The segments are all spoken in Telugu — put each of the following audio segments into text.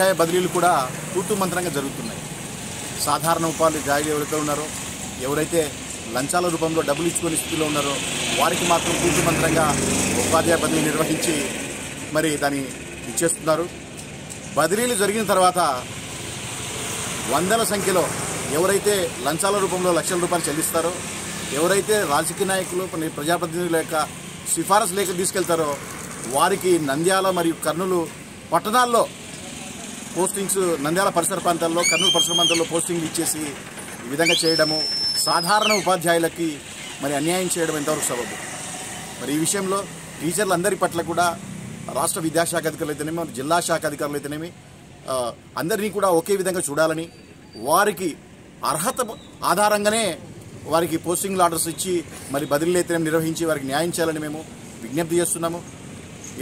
ఉపాధ్యాయ బదిలీలు కూడా తూతు మంత్రంగా జరుగుతున్నాయి. సాధారణ ఉపాధ్యాయులు ఎవరైతే ఉన్నారో, ఎవరైతే లంచాల రూపంలో డబ్బులు ఇచ్చుకునే స్థితిలో ఉన్నారో వారికి మాత్రం తూతు మంత్రంగా ఉపాధ్యాయ బదిలీ నిర్వహించి మరి దాన్ని ఇచ్చేస్తున్నారు. బదిలీలు జరిగిన తర్వాత వందల సంఖ్యలో ఎవరైతే లంచాల రూపంలో లక్షల రూపాయలు చెల్లిస్తారో, ఎవరైతే రాజకీయ నాయకులు ప్రజాప్రతినిధుల యొక్క సిఫారసు లేఖ తీసుకెళ్తారో వారికి నంద్యాల మరియు కర్నూలు పట్టణాల్లో పోస్టింగ్స్, నంద్యాల పరిసర ప్రాంతాల్లో, కర్నూలు పరిసర ప్రాంతాల్లో పోస్టింగ్లు ఇచ్చేసి ఈ విధంగా చేయడము సాధారణ ఉపాధ్యాయులకి మరి అన్యాయం చేయడం ఎంతవరకు సబబు? మరి ఈ విషయంలో టీచర్లందరి పట్ల కూడా రాష్ట్ర విద్యాశాఖ అధికారులు అయితేనేమి, జిల్లా శాఖ అధికారులు అయితేనేమి అందరినీ కూడా ఒకే విధంగా చూడాలని, వారికి అర్హత ఆధారంగానే వారికి పోస్టింగ్ ఆర్డర్స్ ఇచ్చి మరి బదిలీలు అయితేనేమి నిర్వహించి వారికి న్యాయం చేయాలని మేము విజ్ఞప్తి చేస్తున్నాము.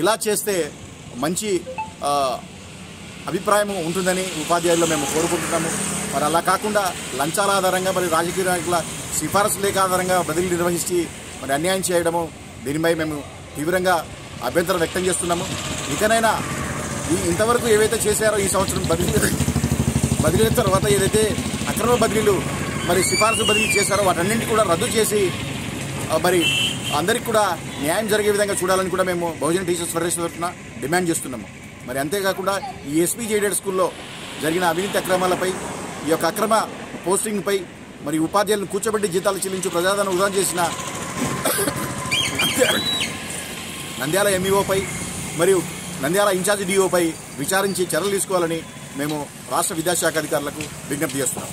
ఇలా చేస్తే మంచి అభిప్రాయం ఉంటుందని ఉపాధ్యాయుల్లో మేము కోరుకుంటున్నాము. మరి అలా కాకుండా లంచాల ఆధారంగా మరి రాజకీయ నాయకుల సిఫారసు లేఖ ఆధారంగా బదిలీ నిర్వహించి మరి అన్యాయం చేయడము, దీనిపై మేము తీవ్రంగా అభ్యంతరం వ్యక్తం చేస్తున్నాము. ఇకనైనా ఇంతవరకు ఏవైతే చేశారో ఈ సంవత్సరం బదిలీల తర్వాత ఏదైతే అక్రమ బదిలీలు మరి సిఫారసు బదిలీ చేశారో వాటన్నింటినీ కూడా రద్దు చేసి మరి అందరికీ కూడా న్యాయం జరిగే విధంగా చూడాలని కూడా మేము బహుజన టీచర్స్ ఫెడరేషన్ తరఫున డిమాండ్ చేస్తున్నాము. మరి అంతేకాకుండా ఈ ఎస్పీ జేడెడ్ స్కూల్లో జరిగిన అవినీతి అక్రమాలపై, ఈ యొక్క అక్రమ పోస్టింగ్పై మరి ఉపాధ్యాయులను కూర్చోబెట్టి జీతాలు చెల్లించి ప్రజాదరణ వృధా చేసిన నంద్యాల ఎంఈఓపై మరియు నంద్యాల ఇన్ఛార్జి డిఓపై విచారించి చర్యలు తీసుకోవాలని మేము రాష్ట్ర విద్యాశాఖ అధికారులకు విజ్ఞప్తి చేస్తున్నాం.